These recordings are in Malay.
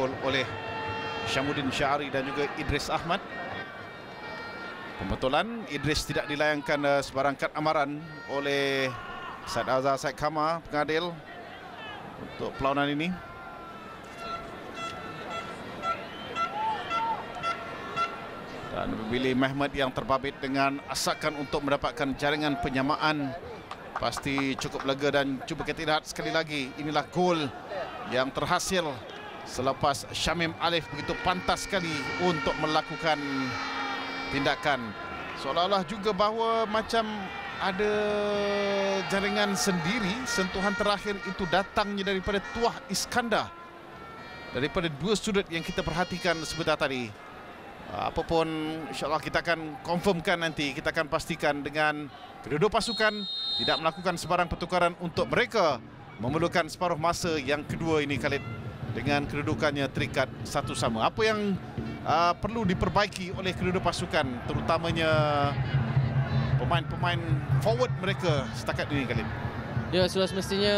gol oleh Syamuddin Syahari dan juga Idris Ahmad. Pembetulan Idris tidak dilayangkan sebarang kad amaran oleh Said Azhar Said Khamar, pengadil untuk perlawanan ini. Dan Billy Mehmet yang terbabit dengan asakan untuk mendapatkan jaringan penyamaan. Pasti cukup lega dan cuba kita lihat sekali lagi. Inilah gol yang terhasil selepas Syamim Alif begitu pantas sekali untuk melakukan tindakan. Seolah-olah juga bahawa macam ada jaringan sendiri. Sentuhan terakhir itu datangnya daripada Tuah Iskandar, daripada dua sudut yang kita perhatikan sebentar tadi. Apapun, insyaAllah kita akan confirmkan nanti. Kita akan pastikan dengan kedua pasukan tidak melakukan sebarang pertukaran untuk mereka memerlukan separuh masa yang kedua ini, Khalid, dengan kedudukannya terikat satu sama. Apa yang perlu diperbaiki oleh kedua pasukan, terutamanya pemain-pemain forward mereka setakat ini, Khalid? Ya, sudah semestinya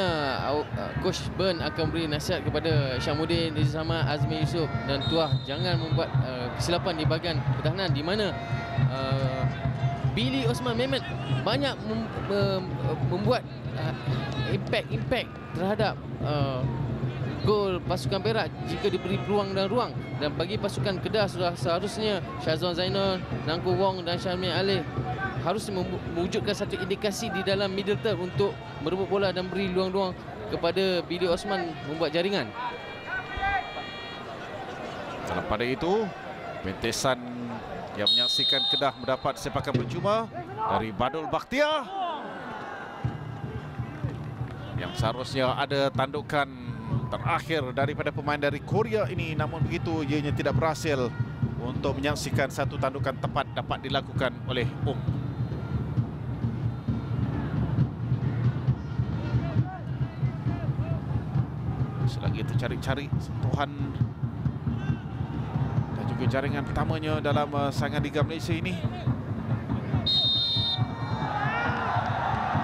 Coach Burn akan beri nasihat kepada Syamuddin, Idris Ahmad, Azmi Yusof dan Tuah jangan membuat kesilapan di bahagian pertahanan, di mana Billy Osman Mehmet banyak membuat impact terhadap gol pasukan Perak jika diberi peluang dan ruang. Dan bagi pasukan Kedah sudah seharusnya Syazwan Zainal, Nangku Wong dan Syamil Alif harus mewujudkan satu indikasi di dalam middle third untuk merebut bola dan beri luang-luang kepada Billy Osman membuat jaringan. Dalam pada itu, pentesan yang menyaksikan Kedah mendapat sepakan percuma dari Badul Bakhtiar yang seharusnya ada tandukan terakhir daripada pemain dari Korea ini, namun begitu ianya tidak berhasil untuk menyaksikan satu tandukan tepat dapat dilakukan oleh selagi itu cari-cari sentuhan dan juga jaringan pertamanya dalam saingan Liga Malaysia ini.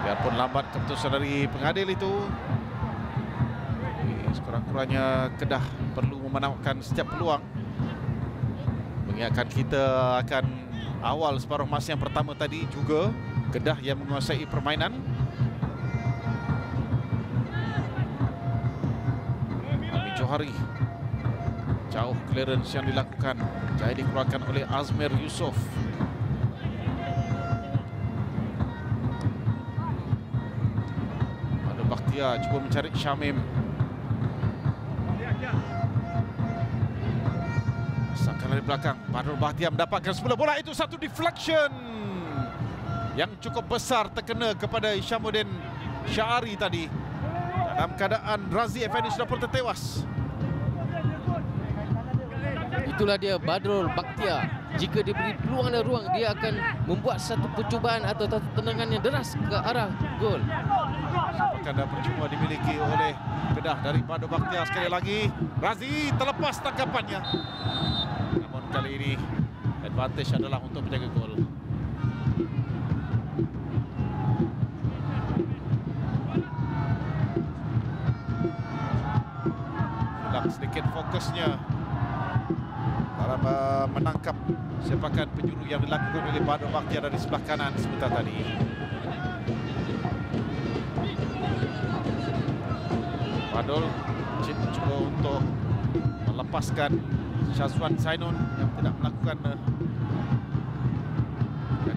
Biarpun lambat keputusan dari pengadil itu, sekurang-kurangnya Kedah perlu memanfaatkan setiap peluang. Mengingatkan kita akan awal separuh masa yang pertama tadi juga Kedah yang menguasai permainan. Johari, jauh clearance yang dilakukan, jaya dikeluarkan oleh Azmir Yusof. Ada Bakhtiar cuba mencari Syamim. Sakan dari belakang, Badrul Bakhtiar mendapatkan sebelah bola itu, satu deflection yang cukup besar terkena kepada Syamuddin Syahari tadi. Dalam keadaan Razi Effendi sudah pun tertewas. Itulah dia Badrul Bakhtiar. Jika diberi peluang dan ruang, dia akan membuat satu percubaan atau satu tendangan yang deras ke arah gol. Sepakan percuma dimiliki oleh Kedah dari Badrul Bakhtiar. Sekali lagi Razi terlepas tangkapannya, namun kali ini advantage adalah untuk menjaga gol. Hilang sedikit fokusnya dalam menangkap sepakan penjuru yang dilakukan oleh Badrul Bakhtiar dari sebelah kanan sebentar tadi. Badrul cuba untuk melepaskan Syazwan Zainun yang tidak melakukan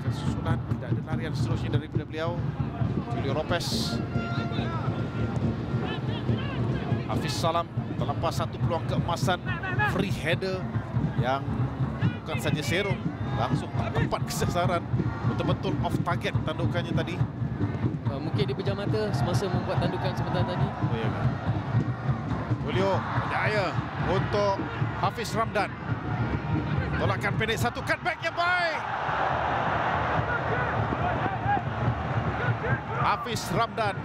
susunan, tidak ada larian seterusnya daripada beliau. Julio Lopez, Hafiz Salam terlepas satu peluang keemasan, free header yang bukan saja serong, langsung tepat kesasaran, betul-betul off target tandukannya tadi. Mungkin dia pejam mata semasa membuat tandukan sebentar tadi. Oh ya kan. Julio berjaya untuk Hafiz Ramdan. Tolakan pendek, satu cutback yang baik. Hafiz Ramdan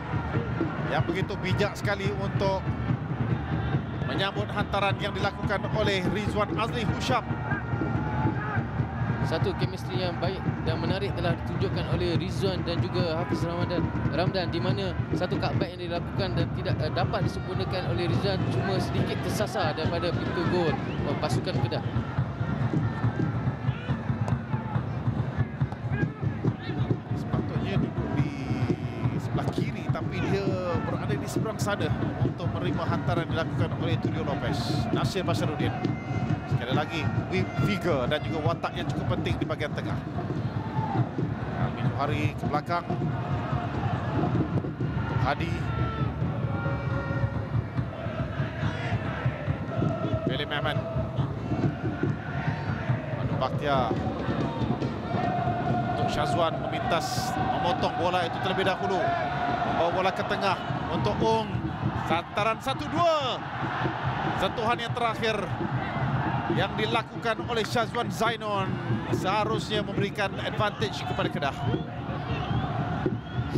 yang begitu bijak sekali untuk menyambut hantaran yang dilakukan oleh Rizwan Azli Husyam. satu chemistry yang baik dan menarik telah ditunjukkan oleh Rizwan dan juga Hafiz Ramdan, di mana satu cutback yang dilakukan dan tidak dapat disempurnakan oleh Rizwan, cuma sedikit tersasar daripada pintu gol pasukan Kedah. Sepatutnya duduk di sebelah kiri, tapi dia berada di seberang sana untuk menerima hantaran dilakukan oleh Tulio Lopez. Nasir Basharuddin. Sekali lagi, vigor dan juga watak yang cukup penting di bahagian tengah. Almi Johari ke belakang. Hadi. Billy Mehmet. Manu Bakhtiar. Untuk Syazwan memintas memotong bola itu terlebih dahulu. Membawa bola ke tengah untuk Santaran 1-2. Sentuhan yang terakhir yang dilakukan oleh Syazwan Zainon seharusnya memberikan advantage kepada Kedah.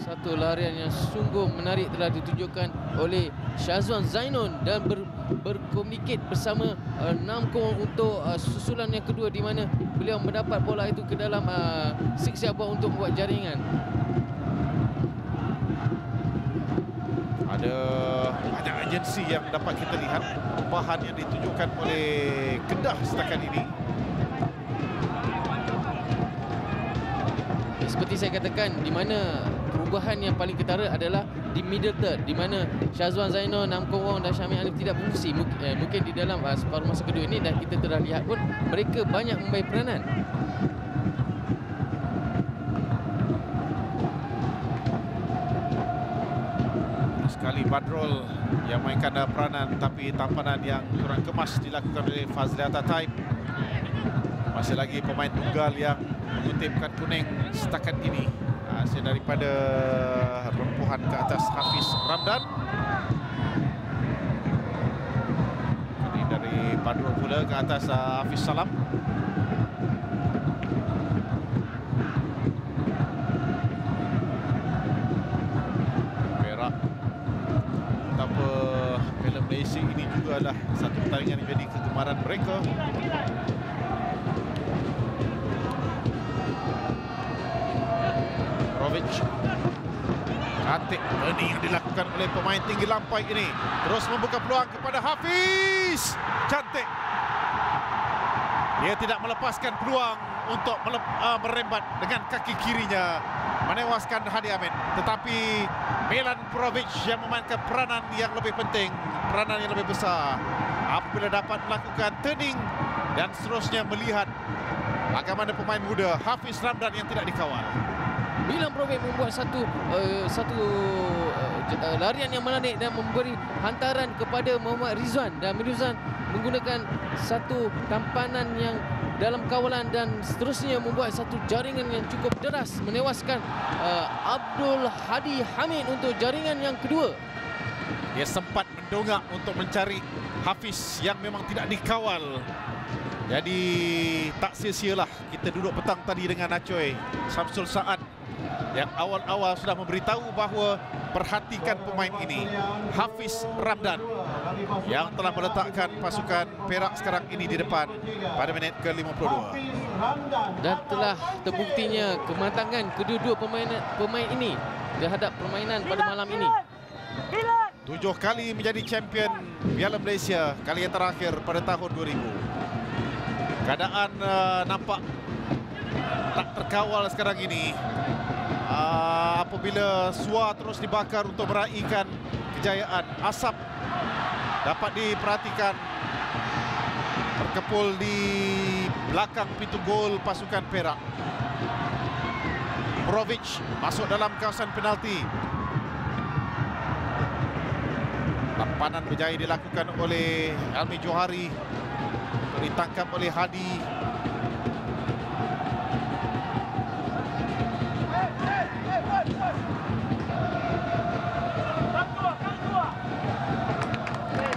Satu larian yang sungguh menarik telah ditunjukkan oleh Syazwan Zainon dan berkomunikasi bersama Namco untuk susulan yang kedua, di mana beliau mendapat bola itu ke dalam siksa buah untuk membuat jaringan. Ada banyak agensi yang dapat kita lihat, perubahan yang ditunjukkan oleh Kedah setakat ini. Seperti saya katakan, di mana perubahan yang paling ketara adalah di middle third, di mana Syazwan Zainon, Namco Wong dan Syamil Alif tidak berfungsi. Mungkin di dalam separuh masa kedua ini, dan kita telah lihat pun mereka banyak membaik peranan. Sekali Badrul yang mainkan peranan, tapi tampanan yang kurang kemas dilakukan oleh Fazli Atataib. Masih lagi pemain tunggal yang mengutipkan kuning setakat ini. Hasil daripada rempuhan ke atas Hafiz Ramdan. Ini dari Badrul pula ke atas Hafiz Salam. Perak. Betapa Piala Malaysia ini juga adalah satu pertandingan yang jadi kegemaran mereka. Cantik turning yang dilakukan oleh pemain tinggi lampai ini, terus membuka peluang kepada Hafiz. Cantik, dia tidak melepaskan peluang untuk merembat dengan kaki kirinya, menewaskan Hadi Amin. Tetapi Milan Provic yang memainkan peranan yang lebih penting, peranan yang lebih besar apabila dapat melakukan turning dan seterusnya melihat bagaimana pemain muda Hafiz Ramdan yang tidak dikawal. Milan Provic membuat satu larian yang menarik dan memberi hantaran kepada Muhammad Rizwan, dan Rizwan menggunakan satu tampanan yang dalam kawalan dan seterusnya membuat satu jaringan yang cukup deras, menewaskan Abdul Hadi Hamid untuk jaringan yang kedua. Dia sempat mendongak untuk mencari Hafiz yang memang tidak dikawal. Jadi tak sia-sialah kita duduk petang tadi dengan Acoy Samsul Saad yang awal-awal sudah memberitahu bahawa perhatikan pemain ini, Hafiz Ramdan, yang telah meletakkan pasukan Perak sekarang ini di depan pada minit ke-52. Dan telah terbuktinya kematangan kedua-dua pemain ini terhadap permainan pada malam ini. 7 kali menjadi champion Piala Malaysia, kali yang terakhir pada tahun 2000. Keadaan nampak tak terkawal sekarang ini. Apabila suar terus dibakar untuk meraihkan kejayaan, asap dapat diperhatikan berkepul di belakang pintu gol pasukan Perak. Provic masuk dalam kawasan penalti. Tampanan berjaya dilakukan oleh Almi Johari, ditangkap oleh Hadi.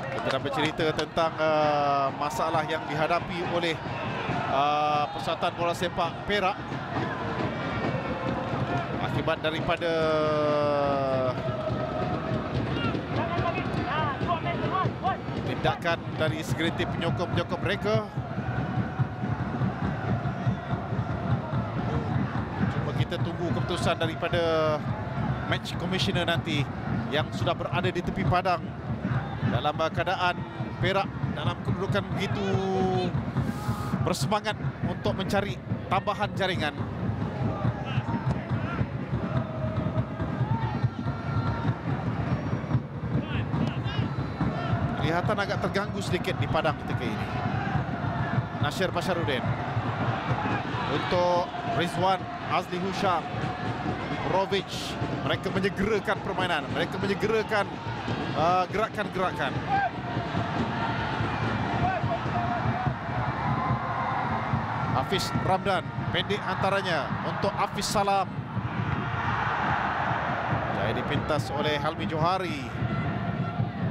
Kita dah bercerita tentang masalah yang dihadapi oleh Persatuan Bola Sepak Perak akibat daripada tindakan dari segelintir penyokong-penyokong mereka. kita tunggu keputusan daripada match commissioner nanti yang sudah berada di tepi padang dalam keadaan Perak dalam kedudukan begitu bersemangat untuk mencari tambahan jaringan. Kelihatan agak terganggu sedikit di padang ketika ini. Nasir Basharudin untuk Rizwan Azli Husham, Brovic. Mereka menyegerakan permainan, mereka menyegerakan gerakan-gerakan. Hafiz Ramdan, pendek antaranya untuk Hafiz Salam. Jaya dipintas oleh Helmi Johari.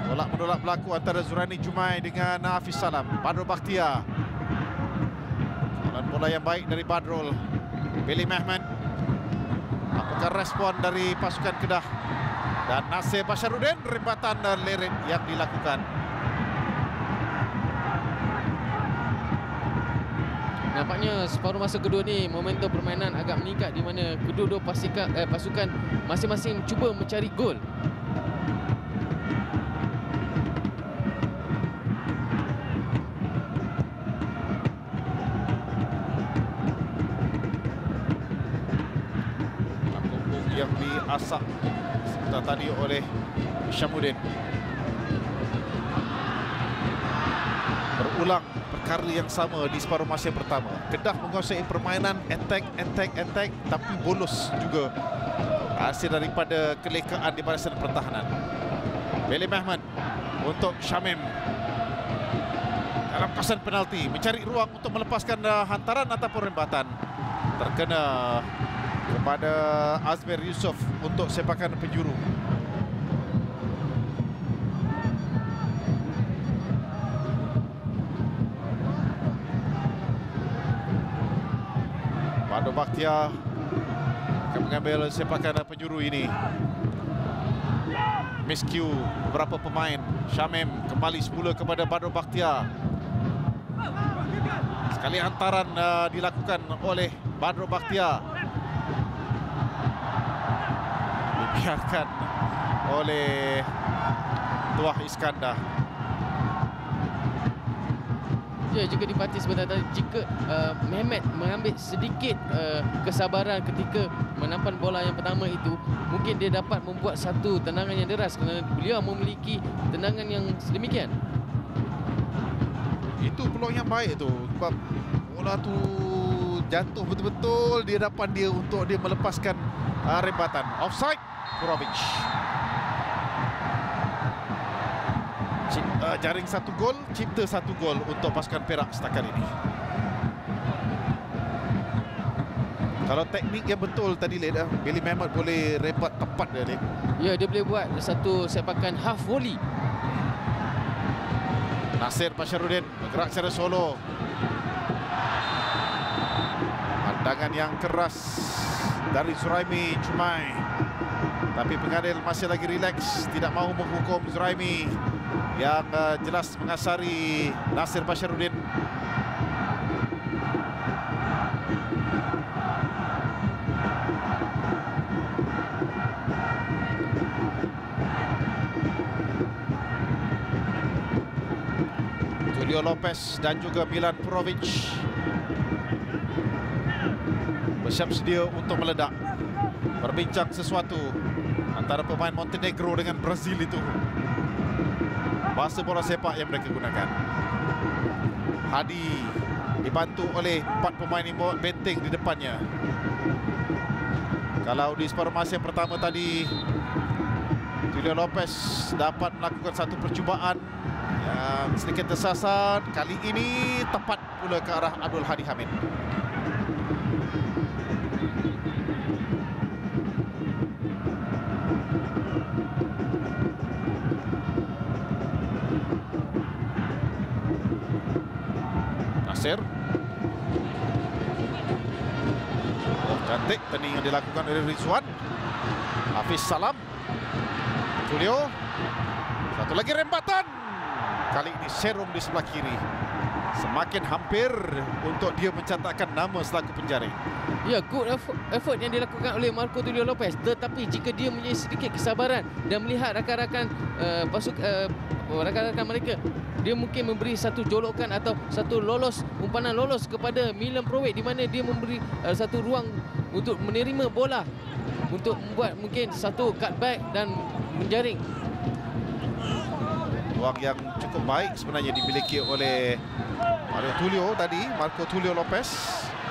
Tolak-menolak berlaku antara Zuraini Jumai dengan Hafiz Salam. Badrul Bakhtia. Bola yang baik dari Badrul. Billy Mehmet. Apakah respon dari pasukan Kedah? Dan Nasir Basharudin, rembatan dan leret yang dilakukan. Nampaknya separuh masa kedua ni momentum permainan agak meningkat di mana kedua-dua pasukan masing-masing cuba mencari gol. Yang diasak sebentar tadi oleh Syamuddin. Berulang perkara yang sama di separuh masa pertama. Kedah menguasai permainan attack, tapi bolos juga hasil daripada kelekaan di barisan pertahanan. Billy Mehmet untuk Syamim dalam kawasan penalti, mencari ruang untuk melepaskan hantaran ataupun rembatan. Terkena kepada Azmir Yusof untuk sepakan penjuru. Badrul Bakhtia akan mengambil sepakan penjuru ini. Miscue beberapa pemain. Syamim kembali semula kepada Badrul Bakhtia. Sekali hantaran dilakukan oleh Badrul Bakhtia. Dibiarkan oleh Tuah Iskandar. Ya, jika diperhati sebentar tadi, jika Mehmet mengambil sedikit kesabaran ketika menampan bola yang pertama itu, mungkin dia dapat membuat satu tendangan yang deras kerana beliau memiliki tendangan yang sedemikian. Itu peluang yang baik tu, sebab bola tu jatuh betul-betul di hadapan dia untuk dia melepaskan rembatan. Offside, Brovic. Jaring satu gol, cipta satu gol untuk pasukan Perak setakat ini. Kalau teknik yang betul tadi, Led, Billy Mehmet boleh rembat tepat dia, Led. Ya, dia boleh buat satu sepakan half volley. Nasir Basharudin bergerak secara solo. Pandangan yang keras dari Zuraimi Jumai. Tapi pengadil masih lagi rileks, tidak mahu menghukum Zuraimi yang jelas mengasari Nasir Basharudin. Julio Lopez dan juga Milan Purovic bersiap sedia untuk meledak. Berbincang sesuatu antara pemain Montenegro dengan Brazil itu. Bahasa bola sepak yang mereka gunakan. Hadi dibantu oleh 4 pemain benteng di depannya. Kalau di separuh masa yang pertama tadi, Julio Lopez dapat melakukan satu percubaan yang sedikit tersasar, kali ini tepat pula ke arah Abdul Hadi Hamid. Nasir. Cantik tanding yang dilakukan oleh Rizwan. Hafiz Salam. Julio. Satu lagi rembatan. Kali ini Serum di sebelah kiri. Semakin hampir untuk dia mencatatkan nama selaku penjaring. Ya, good effort yang dilakukan oleh Marco Tulio Lopez. Tetapi jika dia mempunyai sedikit kesabaran dan melihat rakan-rakan rakan-rakan mereka, dia mungkin memberi satu jolokan atau satu umpanan lolos kepada Milan Prowet, di mana dia memberi satu ruang untuk menerima bola untuk membuat mungkin satu cutback dan menjaring. Ruang yang cukup baik sebenarnya dimiliki oleh Marco Tulio Lopez,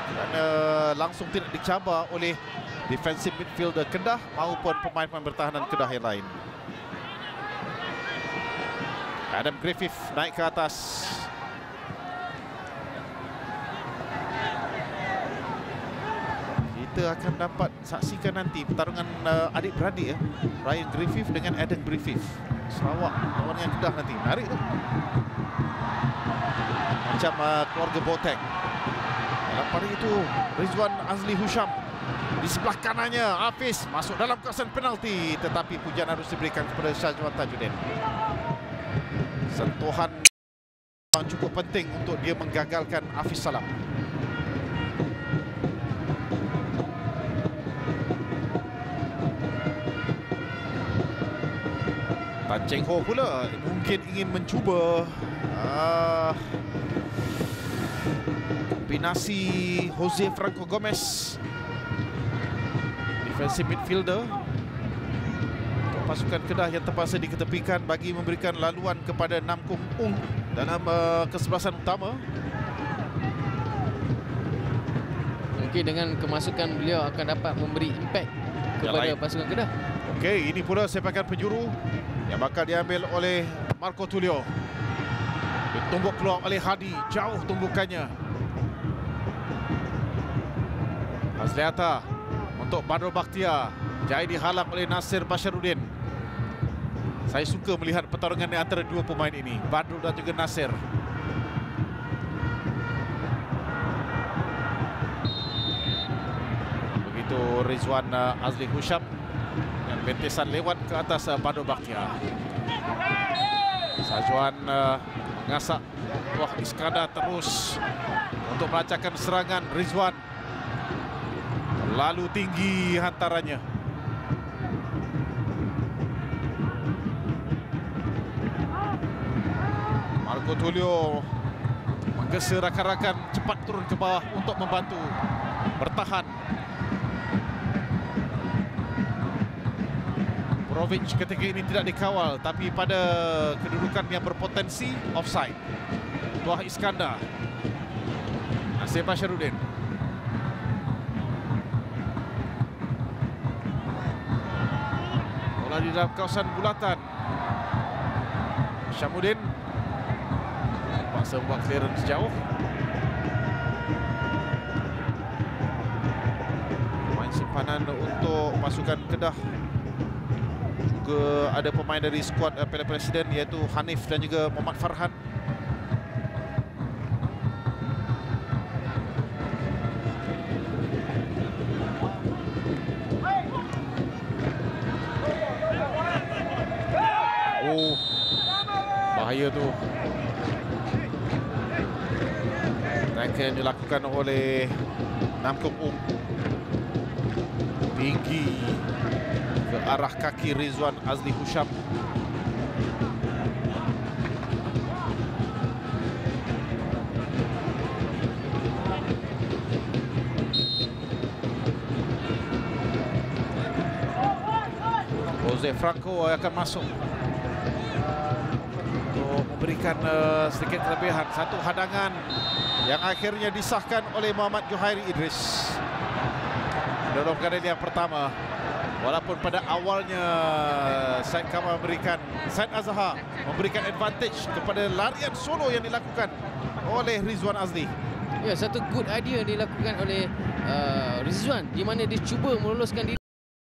kerana langsung tidak dicabar oleh defensive midfielder Kedah maupun pemain-pemain bertahanan Kedah yang lain. Adam Griffith naik ke atas. Kita akan dapat saksikan nanti pertarungan adik-beradik ya. Ryan Griffith dengan Adam Griffith. Sarawak lawan yang Kedah nanti. Menarik tu. Macam keluarga Botek. Dalam pada itu Rizwan Azli Husham. Di sebelah kanannya Hafiz masuk dalam kawasan penalti, tetapi pujian harus diberikan kepada Syazwan Tajuddin. Sentuhan yang cukup penting untuk dia menggagalkan Hafiz Salam. Tan Cheng Ho pula mungkin ingin mencuba kombinasi Jose Franco Gomez, defensive midfielder untuk pasukan Kedah yang terpaksa diketepikan bagi memberikan laluan kepada Nam Kung Ung dalam kesebelasan utama. Mungkin dengan kemasukan beliau akan dapat memberi impact kepada pasukan Kedah. Okey, ini pula sepakan penjuru yang bakal diambil oleh Marco Tulio. Ditumbuk keluar oleh Hadi, jauh tumbukannya. Azliata untuk Badrul Bakhtiar, jaya dihalang oleh Nasir Basharuddin. Saya suka melihat pertarungan di antara dua pemain ini, Badrul dan juga Nasir. Begitu Rizwan Azli Husham dan bentesan lewat ke atas Badrul Bakhtiar. Syazwan mengasak Wah Iskandar terus untuk melancarkan serangan. Rizwan terlalu tinggi hantarannya. Marco Tulio menggesa rakan-rakan cepat turun ke bawah untuk membantu bertahan. Brovic ketika ini tidak dikawal, tapi pada kedudukan yang berpotensi offside. Tuah Iskandar, Nasir Basharuddin. Bola di dalam kawasan bulatan. Syamuddin paksa buat clearance jauh. Main simpanan untuk pasukan Kedah. Juga ada pemain dari skuad Piala Presiden, iaitu Hanif dan juga Muhammad Farhan. Oh, bahaya tu. Tackle yang dilakukan oleh Nam Kung Ung. Tinggi ke arah kaki Rizwan Azli Husham. Jose Franco akan masuk untuk memberikan sedikit kelebihan. Satu hadangan yang akhirnya disahkan oleh Muhammad Johairi Idris dalam keadaan yang pertama. Walaupun pada awalnya Said Azhar memberikan advantage kepada larian solo yang dilakukan oleh Rizwan Azli. Ya, satu good idea yang dilakukan oleh Rizwan, di mana dia cuba meloloskan diri